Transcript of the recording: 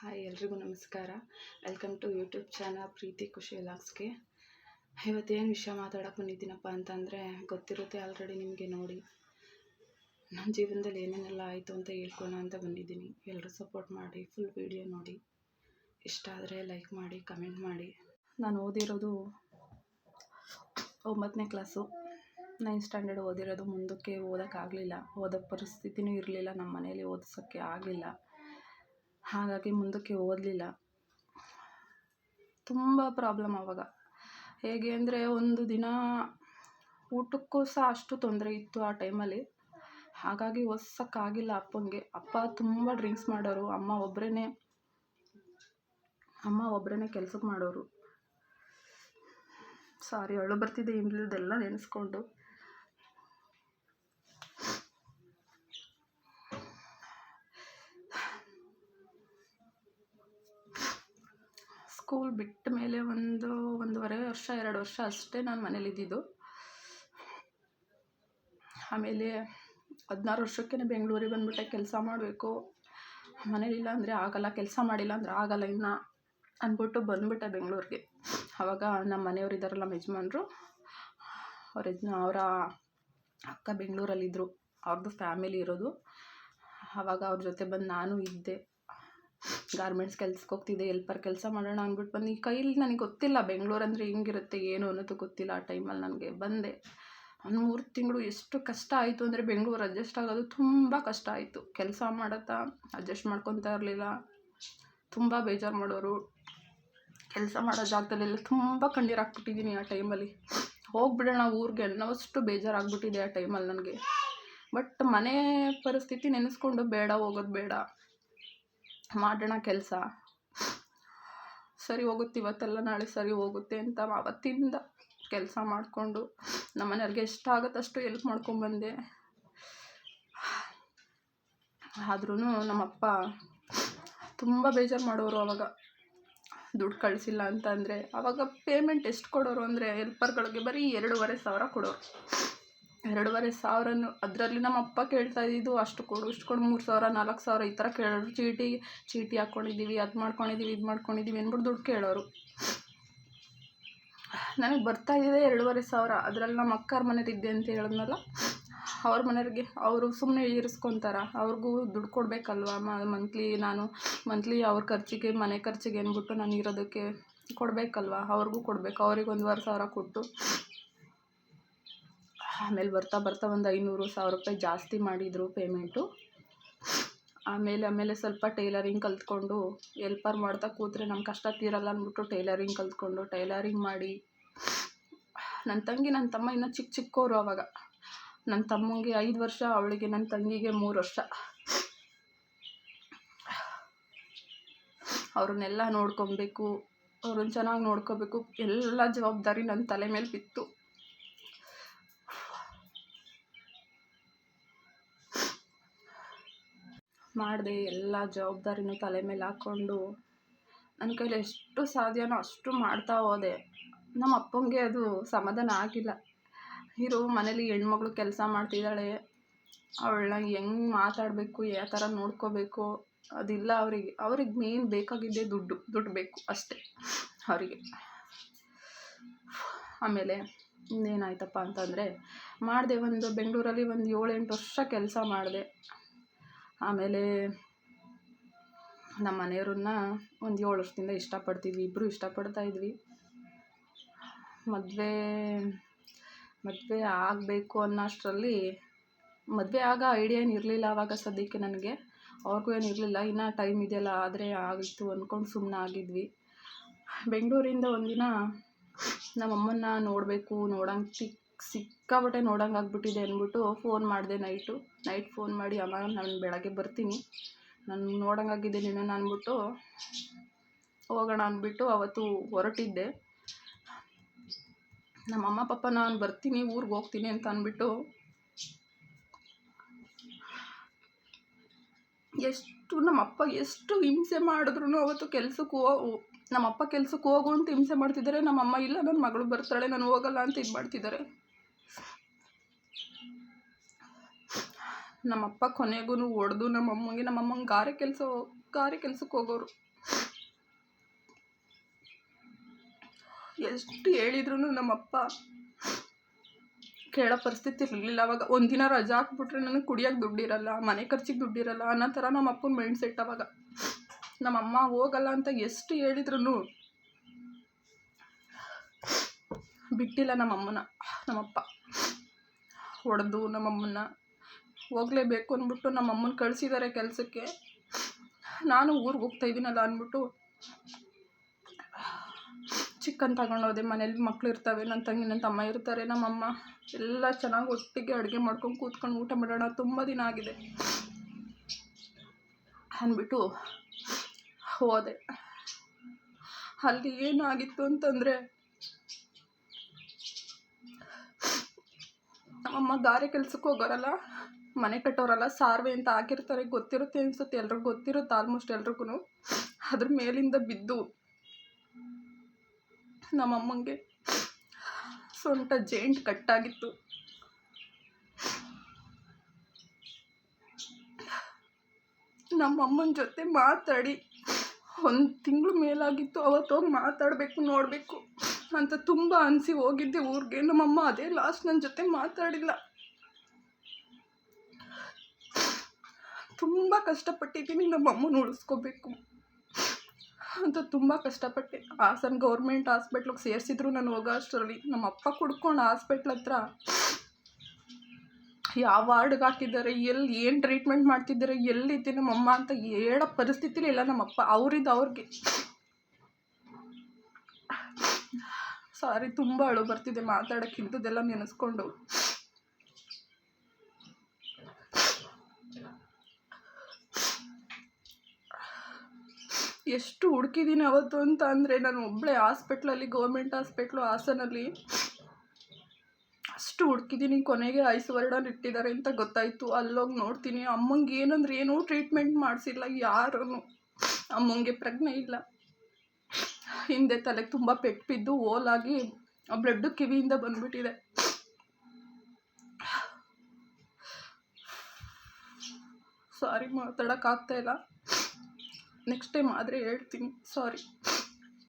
Hi ಎಲ್ರಿಗೂ ನಮಸ್ಕಾರ. Welcome to YouTube channel ಪ್ರೀತಿ ಖುಷಿ ವ್ಲಾಗ್ಸ್ಗೆ. ಇವತ್ತೇನು ವಿಷಯ ಮಾತಾಡೋಕೆ ಬಂದಿದ್ದೀನಪ್ಪ ಅಂತಂದರೆ, ಗೊತ್ತಿರುತ್ತೆ ಆಲ್ರೆಡಿ ನಿಮಗೆ. ನೋಡಿ, ನನ್ನ ಜೀವನದಲ್ಲಿ ಏನೇನೆಲ್ಲ ಆಯಿತು ಅಂತ ಹೇಳ್ಕೊಳ್ಳೋಣ ಅಂತ ಬಂದಿದ್ದೀನಿ. ಎಲ್ಲರೂ ಸಪೋರ್ಟ್ ಮಾಡಿ, ಫುಲ್ ವಿಡಿಯೋ ನೋಡಿ. ಇಷ್ಟ ಆದರೆ ಲೈಕ್ ಮಾಡಿ, ಕಮೆಂಟ್ ಮಾಡಿ. ನಾನು ಓದಿರೋದು 9ನೇ ಕ್ಲಾಸು, 9th ಸ್ಟ್ಯಾಂಡರ್ಡ್ ಓದಿರೋದು. ಮುಂದಕ್ಕೆ ಓದೋಕ್ಕಾಗಲಿಲ್ಲ, ಓದೋ ಪರಿಸ್ಥಿತಿನೂ ಇರಲಿಲ್ಲ, ನಮ್ಮ ಮನೇಲಿ ಓದಿಸೋಕ್ಕೆ ಆಗಲಿಲ್ಲ. ಹಾಗಾಗಿ ಮುಂದಕ್ಕೆ ಓದಲಿಲ್ಲ. ತುಂಬ ಪ್ರಾಬ್ಲಮ್ ಆವಾಗ. ಹೇಗೆ ಅಂದರೆ, ಒಂದು ದಿನ ಊಟಕ್ಕೂ ಸಹ ಅಷ್ಟು ತೊಂದರೆ ಇತ್ತು ಆ ಟೈಮಲ್ಲಿ. ಹಾಗಾಗಿ ಓದಿಸೋಕ್ಕಾಗಿಲ್ಲ ಅಪ್ಪಂಗೆ. ಅಪ್ಪ ತುಂಬ ಡ್ರಿಂಕ್ಸ್ ಮಾಡೋರು, ಅಮ್ಮ ಒಬ್ಬರೇ ಕೆಲಸಕ್ಕೆ ಮಾಡೋರು. ಸಾರಿ, ಅಳು ಬರ್ತಿದೆ ಇಲ್ಲದೆಲ್ಲ ನೆನೆಸ್ಕೊಂಡು. ಸ್ಕೂಲ್ ಬಿಟ್ಟ ಮೇಲೆ 1.5 ವರ್ಷ 2 ವರ್ಷ ಅಷ್ಟೇ ನಾನು ಮನೇಲಿದ್ದಿದ್ದು. ಆಮೇಲೆ 16 ವರ್ಷಕ್ಕೆ ಬೆಂಗಳೂರಿಗೆ ಬಂದುಬಿಟ್ಟೆ. ಕೆಲಸ ಮಾಡಬೇಕು, ಮನೇಲಿಲ್ಲ ಅಂದರೆ ಆಗಲ್ಲ, ಕೆಲಸ ಮಾಡಿಲ್ಲ ಅಂದರೆ ಆಗಲ್ಲ ಇನ್ನು ಅಂದ್ಬಿಟ್ಟು ಬಂದುಬಿಟ್ಟೆ ಬೆಂಗಳೂರಿಗೆ. ಆವಾಗ ನಮ್ಮ ಮನೆಯವ್ರು ಇದ್ದಾರಲ್ಲ, ನಮ್ಮ ಯಜಮಾನ್ರು, ಅವರ ಅಕ್ಕ ಬೆಂಗಳೂರಲ್ಲಿದ್ದರು, ಅವ್ರದ್ದು ಫ್ಯಾಮಿಲಿ ಇರೋದು. ಆವಾಗ ಅವ್ರ ಜೊತೆ ಬಂದು ನಾನು ಇದ್ದೆ. ಗಾರ್ಮೆಂಟ್ಸ್ ಕೆಲ್ಸಕ್ಕೆ ಹೋಗ್ತಿದ್ದೆ, ಹೆಲ್ಪರ್ ಕೆಲಸ ಮಾಡೋಣ ಅಂದ್ಬಿಟ್ಟು ಬಂದು. ಈ ಕೈಲಿ ನನಗೆ ಗೊತ್ತಿಲ್ಲ ಬೆಂಗಳೂರು ಅಂದರೆ ಹೆಂಗಿರುತ್ತೆ ಏನು ಅನ್ನೋದು ಗೊತ್ತಿಲ್ಲ. ಆ ಟೈಮಲ್ಲಿ ನನಗೆ ಬಂದೆ. ಒಂದು 3 ತಿಂಗಳು ಎಷ್ಟು ಕಷ್ಟ ಆಯಿತು ಅಂದರೆ, ಬೆಂಗಳೂರು ಅಡ್ಜಸ್ಟ್ ಆಗೋದು ತುಂಬ ಕಷ್ಟ ಆಯಿತು. ಕೆಲಸ ಮಾಡೋತ್ತಾ ಅಡ್ಜಸ್ಟ್ ಮಾಡ್ಕೊತಾ ಇರಲಿಲ್ಲ, ತುಂಬ ಬೇಜಾರು ಮಾಡೋರು. ಕೆಲಸ ಮಾಡೋ ಜಾಗದಲ್ಲೆಲ್ಲ ತುಂಬ ಕಣ್ಣೀರು ಹಾಕ್ಬಿಟ್ಟಿದ್ದೀನಿ ಆ ಟೈಮಲ್ಲಿ. ಹೋಗ್ಬಿಡೋಣ ಊರಿಗೆ ಅನ್ನೋಷ್ಟು ಬೇಜಾರಾಗ್ಬಿಟ್ಟಿದೆ ಆ ಟೈಮಲ್ಲಿ ನನಗೆ. ಬಟ್ ಮನೆ ಪರಿಸ್ಥಿತಿ ನೆನೆಸ್ಕೊಂಡು, ಬೇಡ, ಹೋಗೋದು ಬೇಡ, ಮಾಡೋಣ ಕೆಲಸ, ಸರಿ ಹೋಗುತ್ತೆ ಇವತ್ತೆಲ್ಲ ನಾಳೆ ಸರಿ ಹೋಗುತ್ತೆ ಅಂತ ಅವತ್ತಿಂದ ಕೆಲಸ ಮಾಡಿಕೊಂಡು ನಮ್ಮ ಮನೆಯವ್ರಿಗೆ ಎಷ್ಟಾಗುತ್ತೆ ಅಷ್ಟು ಹೆಲ್ಪ್ ಮಾಡ್ಕೊಂಬಂದೆ. ಆದ್ರೂ ನಮ್ಮಪ್ಪ ತುಂಬ ಬೇಜಾರು ಮಾಡೋರು. ಆವಾಗ ದುಡ್ಡು ಕಳಿಸಿಲ್ಲ ಅಂತಂದರೆ, ಆವಾಗ ಪೇಮೆಂಟ್ ಎಷ್ಟು ಕೊಡೋರು ಅಂದರೆ, ಹೆಲ್ಪರ್ಗಳಿಗೆ ಬರೀ 2,500 ಕೊಡೋರು. 2,500 ಅದರಲ್ಲಿ ನಮ್ಮ ಅಪ್ಪ ಕೇಳ್ತಾ ಇದ್ದಿದ್ದು ಅಷ್ಟು ಕೊಡು ಇಷ್ಟು ಕೊಡು, 3,000 4,000 ಈ ಥರ ಕೇಳೋರು. ಚೀಟಿ ಹಾಕ್ಕೊಂಡಿದ್ದೀವಿ, ಅದು ಮಾಡ್ಕೊಂಡಿದ್ದೀವಿ, ಇದು ಮಾಡ್ಕೊಂಡಿದ್ದೀವಿ ಅಂದ್ಬಿಟ್ಟು ದುಡ್ಡು ಕೇಳೋರು. ನನಗೆ ಬರ್ತಾ ಇದೆ 2,500. ಅದರಲ್ಲಿ ನಮ್ಮ ಅಕ್ಕಾರ ಮನೇಲಿ ಇದ್ದೆ ಅಂತ ಹೇಳಿದ್ನಲ್ಲ, ಅವ್ರ ಮನೆಯವ್ರಿಗೆ ಅವರು ಸುಮ್ಮನೆ ಇರಿಸ್ಕೊತಾರೆ. ಅವ್ರಿಗೂ ದುಡ್ಡು ಕೊಡಬೇಕಲ್ವ, ಮಂತ್ಲಿ ಅವ್ರ ಖರ್ಚಿಗೆ, ಮನೆ ಖರ್ಚಿಗೆ ಅಂದ್ಬಿಟ್ಟು ನಾನು ಇರೋದಕ್ಕೆ ಕೊಡಬೇಕಲ್ವ, ಅವ್ರಿಗೂ ಕೊಡಬೇಕು. ಅವ್ರಿಗೆ 1,500 ಕೊಟ್ಟು, ಆಮೇಲೆ ಬರ್ತಾ ಒಂದು 500-1,000 ರೂಪಾಯಿ ಜಾಸ್ತಿ ಮಾಡಿದರು ಪೇಮೆಂಟು. ಆಮೇಲೆ ಸ್ವಲ್ಪ ಟೈಲರಿಂಗ್ ಕಲ್ತ್ಕೊಂಡು, ಹೆಲ್ಪರ್ ಮಾಡ್ತಾ ಕೂತ್ರೆ ನಮ್ಮ ಕಷ್ಟ ತೀರಲ್ಲ ಅಂದ್ಬಿಟ್ಟು ಟೈಲರಿಂಗ್ ಮಾಡಿ. ನನ್ನ ತಂಗಿ ನನ್ನ ತಮ್ಮ ಇನ್ನೂ ಚಿಕ್ಕವರು. ಆವಾಗ ನನ್ನ ತಮ್ಮಂಗೆ 5 ವರ್ಷ, ಅವಳಿಗೆ, ನನ್ನ ತಂಗಿಗೆ 3 ವರ್ಷ. ಅವ್ರನ್ನೆಲ್ಲ ನೋಡ್ಕೊಬೇಕು, ಅವ್ರನ್ನ ಚೆನ್ನಾಗಿ ನೋಡ್ಕೋಬೇಕು, ಎಲ್ಲ ಜವಾಬ್ದಾರಿ ನನ್ನ ತಲೆ ಮೇಲೆ ಬಿತ್ತು. ಮಾಡಿದೆ, ಎಲ್ಲ ಜವಾಬ್ದಾರಿನೂ ತಲೆ ಮೇಲೆ ಹಾಕ್ಕೊಂಡು ನನ್ನ ಕೈಲಿ ಎಷ್ಟು ಸಾಧ್ಯನೋ ಅಷ್ಟು ಮಾಡ್ತಾ ಹೋದೆ. ನಮ್ಮ ಅಪ್ಪಂಗೆ ಅದು ಸಮಾಧಾನ ಆಗಿಲ್ಲ. ಮನೇಲಿ ಹೆಣ್ಮಗಳು ಕೆಲಸ ಮಾಡ್ತಿದ್ದಾಳೆ, ಅವಳನ್ನ ಹೆಂಗೆ ಮಾತಾಡಬೇಕು, ಯಾವ ಥರ ನೋಡ್ಕೋಬೇಕು ಅದಿಲ್ಲ ಅವ್ರಿಗೆ ಮೇನ್ ಬೇಕಾಗಿದ್ದೇ ದುಡ್ಡು ಬೇಕು ಅಷ್ಟೇ ಅವರಿಗೆ. ಆಮೇಲೆ ಇನ್ನೇನಾಯ್ತಪ್ಪ ಅಂತಂದರೆ, ಮಾಡಿದೆ. ಬೆಂಗಳೂರಲ್ಲಿ 7-8 ವರ್ಷ ಕೆಲಸ ಮಾಡಿದೆ. ಆಮೇಲೆ ನಮ್ಮ ಮನೆಯವ್ರನ್ನ 7 ವರ್ಷದಿಂದ ಇಷ್ಟಪಡ್ತಿದ್ವಿ, ಇಬ್ಬರು ಇಷ್ಟಪಡ್ತಾ ಇದ್ವಿ. ಮದುವೆ ಆಗಬೇಕು ಅನ್ನೋಷ್ಟರಲ್ಲಿ, ಮದುವೆ ಆಗೋ ಐಡಿಯಾ ಏನು ಇರಲಿಲ್ಲ ಆವಾಗ ಸದ್ಯಕ್ಕೆ ನನಗೆ, ಅವ್ರಿಗೂ ಏನು ಇರಲಿಲ್ಲ. ಇನ್ನೂ ಟೈಮ್ ಇದೆಯಲ್ಲ, ಆದರೆ ಆಗಿತ್ತು ಅಂದ್ಕೊಂಡು ಸುಮ್ಮನೆ ಆಗಿದ್ವಿ. ಬೆಂಗಳೂರಿಂದ ಒಂದಿನ ನಮ್ಮಮ್ಮನ್ನ ನೋಡಂಗೆ ಸಿಕ್ಕಾಪಟ್ಟೆ ನೋಡಂಗೆ ಆಗ್ಬಿಟ್ಟಿದೆ ಅಂದ್ಬಿಟ್ಟು ಫೋನ್ ಮಾಡಿದೆ. ನೈಟ್ ಫೋನ್ ಮಾಡಿ, ಅಮ್ಮ ನಾನು ಬೆಳಗ್ಗೆ ಬರ್ತೀನಿ, ನಾನು ನೋಡಂಗಾಗಿದೆ ನಿನ್ನನ್ನು ಅಂದ್ಬಿಟ್ಟು ಹೋಗೋಣ ಅಂದ್ಬಿಟ್ಟು ಅವತ್ತು ಹೊರಟಿದ್ದೆ. ನಮ್ಮಮ್ಮ ಪಾಪ ನಾನು ಬರ್ತೀನಿ, ಊರಿಗೆ ಹೋಗ್ತೀನಿ ಅಂತ ಅಂದ್ಬಿಟ್ಟು ನಮ್ಮಪ್ಪ ಎಷ್ಟು ಹಿಂಸೆ ಮಾಡಿದ್ರು ಅವತ್ತು ನಮ್ಮಪ್ಪ ಕೆಲ್ಸಕ್ಕೆ ಹೋಗು ಅಂತ ಹಿಂಸೆ ಮಾಡ್ತಿದ್ದಾರೆ. ನಮ್ಮಮ್ಮ ಇಲ್ಲ, ನನ್ನ ಮಗಳು ಬರ್ತಾಳೆ, ನಾನು ಹೋಗಲ್ಲ ಅಂತ ಇದು ಮಾಡ್ತಿದ್ದಾರೆ. ನಮ್ಮಪ್ಪ ಕೊನೆಗೂ ಹೊಡೆದು ನಮ್ಮಮ್ಮಂಗೆ ಗಾರೆ ಕೆಲ್ಸಕ್ಕೆ ಹೋಗೋರು. ಎಷ್ಟು ಹೇಳಿದ್ರು ನಮ್ಮಪ್ಪ ಕೇಳೋ ಪರಿಸ್ಥಿತಿ ಇರಲಿಲ್ಲ. ಅವಾಗ ಒಂದಿನ ರಜಾ ಹಾಕ್ಬಿಟ್ರೆ ನನಗೆ ಕುಡಿಯೋಕ್ಕೆ ದುಡ್ಡಿರಲ್ಲ, ಮನೆ ಖರ್ಚಿಗೆ ದುಡ್ಡಿರಲ್ಲ ಅನ್ನೋ ಥರ ನಮ್ಮ ಅಪ್ಪನ ಮೈಂಡ್ ಸೆಟ್. ಅವಾಗ ನಮ್ಮಮ್ಮ ಹೋಗಲ್ಲ ಅಂತ ಎಷ್ಟು ಹೇಳಿದ್ರು ಬಿಟ್ಟಿಲ್ಲ ನಮ್ಮಮ್ಮನ. ನಮ್ಮಪ್ಪ ಹೊಡೆದು ನಮ್ಮಮ್ಮನ್ನ ಹೋಗಲೇಬೇಕು ಅಂದ್ಬಿಟ್ಟು ನಮ್ಮಮ್ಮನ ಕಳಿಸಿದ್ದಾರೆ ಕೆಲಸಕ್ಕೆ. ನಾನು ಊರಿಗೆ ಹೋಗ್ತಾಯಿದ್ದೀನಲ್ಲ ಅಂದ್ಬಿಟ್ಟು ಚಿಕನ್ ತಗೊಂಡೋದೆ. ಮನೇಲಿ ಮಕ್ಳು ಇರ್ತವೆ, ನನ್ನ ತಂಗಿ ನನ್ನ ತಮ್ಮ ಇರ್ತಾರೆ, ನಮ್ಮಮ್ಮ ಎಲ್ಲ ಚೆನ್ನಾಗಿ ಒಟ್ಟಿಗೆ ಅಡುಗೆ ಮಾಡ್ಕೊಂಡು ಕೂತ್ಕೊಂಡು ಊಟ ಮಾಡೋಣ, ತುಂಬ ದಿನ ಆಗಿದೆ ಅಂದ್ಬಿಟ್ಟು ಹೋದೆ. ಅಲ್ಲಿ ಏನಾಗಿತ್ತು ಅಂತಂದರೆ ನಮ್ಮಮ್ಮ ಗಾರೆ ಕೆಲ್ಸಕ್ಕೆ ಹೋಗೋರಲ್ಲ, ಮನೆ ಕಟ್ಟೋರಲ್ಲ, ಸಾರ್ವೆ ಅಂತ ಹಾಕಿರ್ತಾರೆ, ಗೊತ್ತಿರುತ್ತೆ ಅನಿಸುತ್ತೆ, ಎಲ್ರಿಗೂ ಗೊತ್ತಿರುತ್ತೆ, ಆಲ್ಮೋಸ್ಟ್ ಎಲ್ರಿಗೂ. ಅದ್ರ ಮೇಲಿಂದ ಬಿದ್ದು ನಮ್ಮಮ್ಮಂಗೆ ಸೊಂಟ ಜೇಂಟ್ ಕಟ್ಟಾಗಿತ್ತು. ನಮ್ಮಮ್ಮನ ಜೊತೆ ಮಾತಾಡಿ 1 ತಿಂಗಳು ಮೇಲಾಗಿತ್ತು. ಅವತ್ತೋಗಿ ಮಾತಾಡಬೇಕು, ನೋಡಬೇಕು ಅಂತ ತುಂಬ ಅನಿಸಿ ಹೋಗಿದ್ದೆ ಊರಿಗೆ. ನಮ್ಮಮ್ಮ ಅದೇ ಲಾಸ್ಟ್ ನನ್ನ ಜೊತೆ ಮಾತಾಡಿಲ್ಲ. ತುಂಬ ಕಷ್ಟಪಟ್ಟಿದ್ದೀನಿ ನಮ್ಮಮ್ಮನ ಉಳಿಸ್ಕೋಬೇಕು ಅಂತ, ತುಂಬ ಕಷ್ಟಪಟ್ಟೆ. ಹಾಸನ ಗೌರ್ಮೆಂಟ್ ಹಾಸ್ಪಿಟ್ಲಿಗೆ ಸೇರಿಸಿದ್ರು. ನಾನು ಹೋಗೋ ಅಷ್ಟರಲ್ಲಿ ನಮ್ಮಪ್ಪ ಕುಡ್ಕೊಂಡು ಹಾಸ್ಪಿಟ್ಲ್ ಹತ್ರ ಯಾವ ವಾರ್ಡ್ಗೆ ಹಾಕಿದ್ದಾರೆ, ಎಲ್ಲಿ ಏನು ಟ್ರೀಟ್ಮೆಂಟ್ ಮಾಡ್ತಿದ್ದಾರೆ, ಎಲ್ಲಿದ್ದೆ ನಮ್ಮಮ್ಮ ಅಂತ ಹೇಳೋ ಪರಿಸ್ಥಿತಿಲಿ ಇಲ್ಲ ನಮ್ಮಪ್ಪ. ಅವ್ರಿಗೆ ಸಾರಿ, ತುಂಬ ಅಳು ಬರ್ತಿದೆ ಮಾತಾಡೋಕ್ಕೆ ಇಂಥದ್ದೆಲ್ಲ ನೆನೆಸ್ಕೊಂಡು. ಎಷ್ಟು ಹುಡುಕಿದ್ದೀನಿ ಅವತ್ತು ಅಂತ ಅಂದರೆ, ನಾನು ಒಬ್ಬಳೇ ಹಾಸ್ಪಿಟ್ಲಲ್ಲಿ, ಗೌರ್ಮೆಂಟ್ ಹಾಸ್ಪಿಟ್ಲು ಹಾಸನಲ್ಲಿ ಅಷ್ಟು ಹುಡುಕಿದ್ದೀನಿ. ಕೊನೆಗೆ ಐಸ್ವರ್ಣಲ್ಲಿ ಇಟ್ಟಿದ್ದಾರೆ ಅಂತ ಗೊತ್ತಾಯಿತು. ಅಲ್ಲೋಗಿ ನೋಡ್ತೀನಿ, ಅಮ್ಮಂಗೆ ಏನಂದ್ರೆ ಏನೂ ಟ್ರೀಟ್ಮೆಂಟ್ ಮಾಡಿಸಿಲ್ಲ ಯಾರೂ. ಅಮ್ಮಂಗೆ ಪ್ರಜ್ಞೆ ಇಲ್ಲ. ಹಿಂದೆ ತಲೆಗೆ ತುಂಬ ಪೆಟ್ಟು ಬಿದ್ದು ಓಲಾಗಿ ಬ್ಲಡ್ಡು ಕಿವಿಯಿಂದ ಬಂದ್ಬಿಟ್ಟಿದೆ. ಸಾರಿ, ಮಾತಾಡೋಕ್ಕಾಗ್ತಾಯಿಲ್ಲ. ನೆಕ್ಸ್ಟ್ ಟೈಮ್ ಆದರೆ ಹೇಳ್ತೀನಿ, ಸಾರಿ.